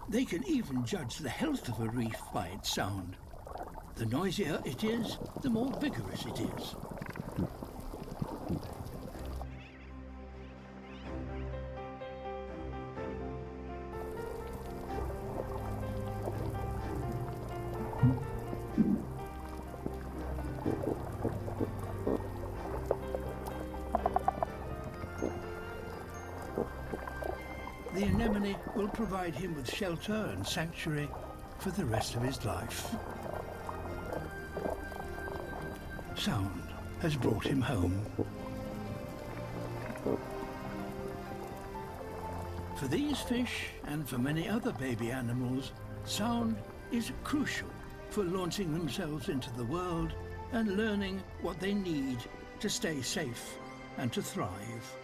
They can even judge the health of a reef by its sound. The noisier it is, the more vigorous it is. The anemone will provide him with shelter and sanctuary for the rest of his life. Sound has brought him home. For these fish and for many other baby animals, sound is crucial for launching themselves into the world and learning what they need to stay safe and to thrive.